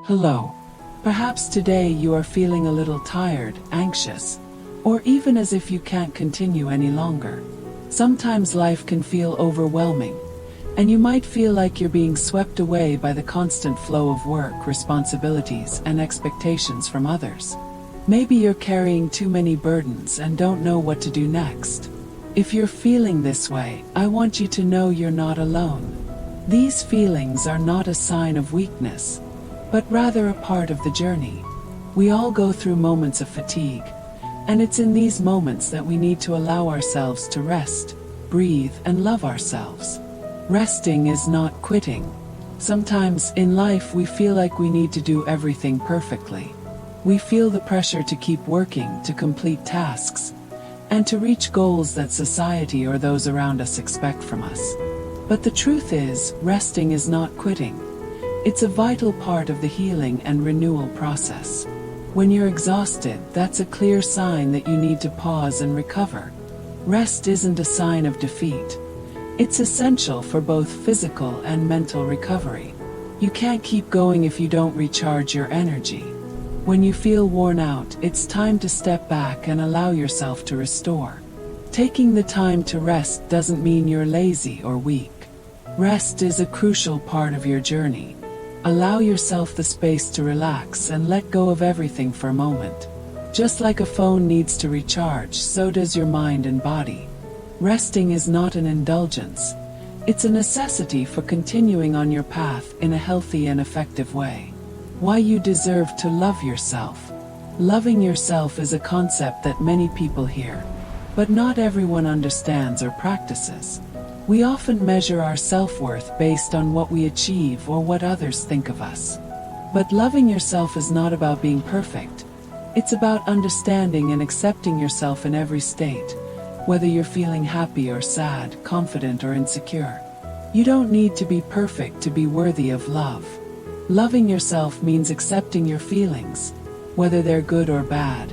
Hello. Perhaps today you are feeling a little tired, anxious, or even as if you can't continue any longer. Sometimes life can feel overwhelming, and you might feel like you're being swept away by the constant flow of work, responsibilities, and expectations from others. Maybe you're carrying too many burdens and don't know what to do next. If you're feeling this way, I want you to know you're not alone. These feelings are not a sign of weakness, but rather a part of the journey. We all go through moments of fatigue, and it's in these moments that we need to allow ourselves to rest, breathe, and love ourselves. Resting is not quitting. Sometimes in life we feel like we need to do everything perfectly. We feel the pressure to keep working, to complete tasks, and to reach goals that society or those around us expect from us. But the truth is, resting is not quitting. It's a vital part of the healing and renewal process. When you're exhausted, that's a clear sign that you need to pause and recover. Rest isn't a sign of defeat. It's essential for both physical and mental recovery. You can't keep going if you don't recharge your energy. When you feel worn out, it's time to step back and allow yourself to restore. Taking the time to rest doesn't mean you're lazy or weak. Rest is a crucial part of your journey. Allow yourself the space to relax and let go of everything for a moment. Just like a phone needs to recharge, so does your mind and body. Resting is not an indulgence. It's a necessity for continuing on your path in a healthy and effective way. Why you deserve to love yourself. Loving yourself is a concept that many people hear, but not everyone understands or practices. We often measure our self-worth based on what we achieve or what others think of us. But loving yourself is not about being perfect. It's about understanding and accepting yourself in every state, whether you're feeling happy or sad, confident or insecure. You don't need to be perfect to be worthy of love. Loving yourself means accepting your feelings, whether they're good or bad,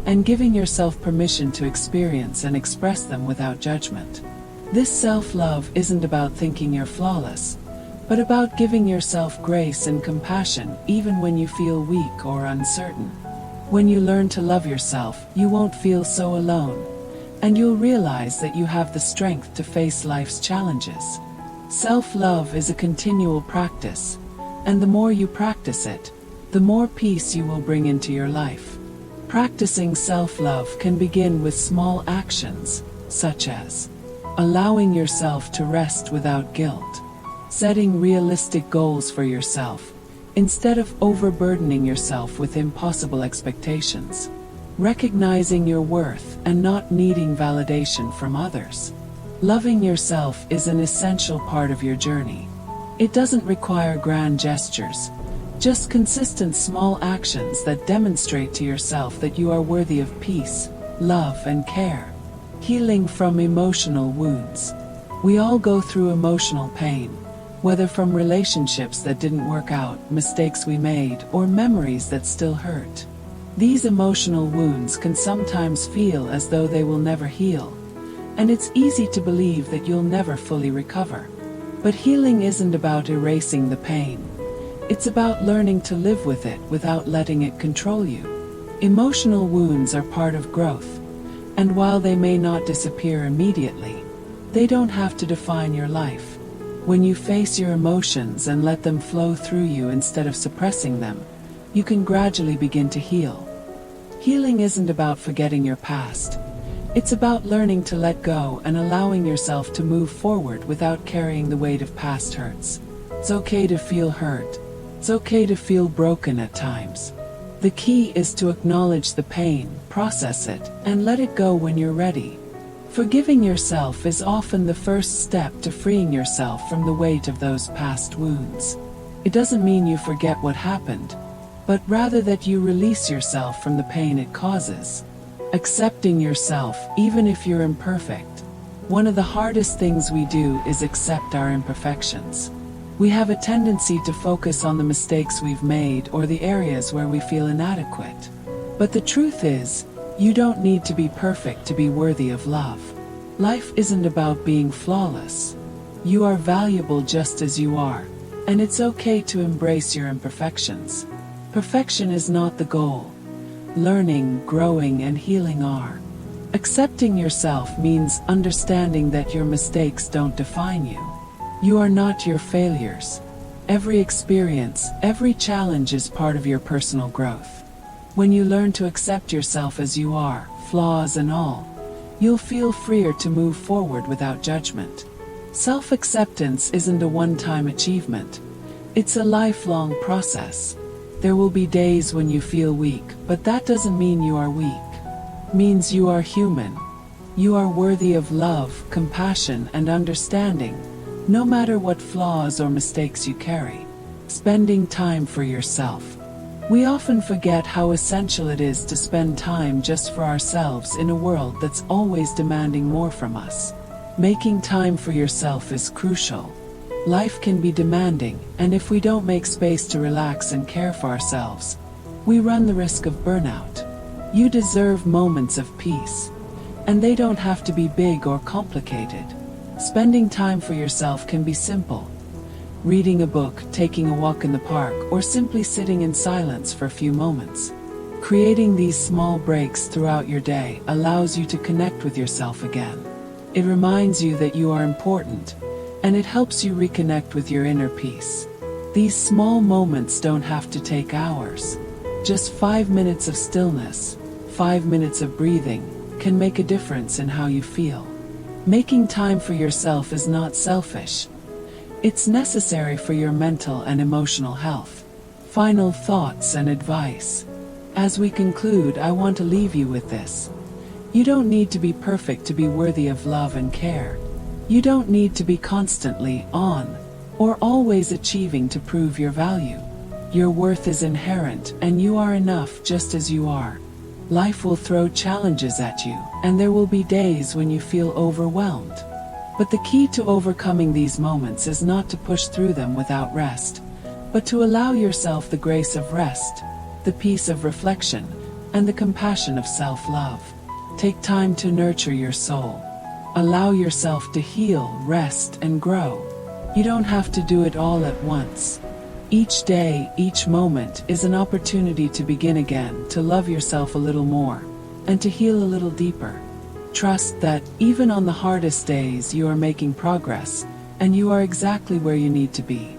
and giving yourself permission to experience and express them without judgment. This self-love isn't about thinking you're flawless, but about giving yourself grace and compassion even when you feel weak or uncertain. When you learn to love yourself, you won't feel so alone, and you'll realize that you have the strength to face life's challenges. Self-love is a continual practice, and the more you practice it, the more peace you will bring into your life. Practicing self-love can begin with small actions, such as allowing yourself to rest without guilt, setting realistic goals for yourself, instead of overburdening yourself with impossible expectations, recognizing your worth and not needing validation from others. Loving yourself is an essential part of your journey. It doesn't require grand gestures, just consistent small actions that demonstrate to yourself that you are worthy of peace, love, and care. Healing from emotional wounds. We all go through emotional pain, whether from relationships that didn't work out, mistakes we made, or memories that still hurt. These emotional wounds can sometimes feel as though they will never heal, and it's easy to believe that you'll never fully recover. But healing isn't about erasing the pain. It's about learning to live with it without letting it control you. Emotional wounds are part of growth, and while they may not disappear immediately, they don't have to define your life. When you face your emotions and let them flow through you instead of suppressing them, you can gradually begin to heal. Healing isn't about forgetting your past. It's about learning to let go and allowing yourself to move forward without carrying the weight of past hurts. It's okay to feel hurt. It's okay to feel broken at times. The key is to acknowledge the pain, process it, and let it go when you're ready. Forgiving yourself is often the first step to freeing yourself from the weight of those past wounds. It doesn't mean you forget what happened, but rather that you release yourself from the pain it causes. Accepting yourself, even if you're imperfect. One of the hardest things we do is accept our imperfections. We have a tendency to focus on the mistakes we've made or the areas where we feel inadequate. But the truth is, you don't need to be perfect to be worthy of love. Life isn't about being flawless. You are valuable just as you are. And it's okay to embrace your imperfections. Perfection is not the goal. Learning, growing, and healing are. Accepting yourself means understanding that your mistakes don't define you. You are not your failures. Every experience, every challenge is part of your personal growth. When you learn to accept yourself as you are, flaws and all, you'll feel freer to move forward without judgment. Self-acceptance isn't a one-time achievement. It's a lifelong process. There will be days when you feel weak, but that doesn't mean you are weak. It means you are human. You are worthy of love, compassion, and understanding, no matter what flaws or mistakes you carry. Spending time for yourself. We often forget how essential it is to spend time just for ourselves in a world that's always demanding more from us. Making time for yourself is crucial. Life can be demanding, and if we don't make space to relax and care for ourselves, we run the risk of burnout. You deserve moments of peace, and they don't have to be big or complicated. Spending time for yourself can be simple. Reading a book, taking a walk in the park, or simply sitting in silence for a few moments. Creating these small breaks throughout your day allows you to connect with yourself again. It reminds you that you are important, and it helps you reconnect with your inner peace. These small moments don't have to take hours. Just 5 minutes of stillness, 5 minutes of breathing, can make a difference in how you feel. Making time for yourself is not selfish. It's necessary for your mental and emotional health. Final thoughts and advice. As we conclude, I want to leave you with this. You don't need to be perfect to be worthy of love and care. You don't need to be constantly on or always achieving to prove your value. Your worth is inherent, and you are enough just as you are. Life will throw challenges at you, and there will be days when you feel overwhelmed. But the key to overcoming these moments is not to push through them without rest, but to allow yourself the grace of rest, the peace of reflection, and the compassion of self-love. Take time to nurture your soul. Allow yourself to heal, rest, and grow. You don't have to do it all at once. Each day, each moment is an opportunity to begin again, to love yourself a little more, and to heal a little deeper. Trust that, even on the hardest days, you are making progress, and you are exactly where you need to be.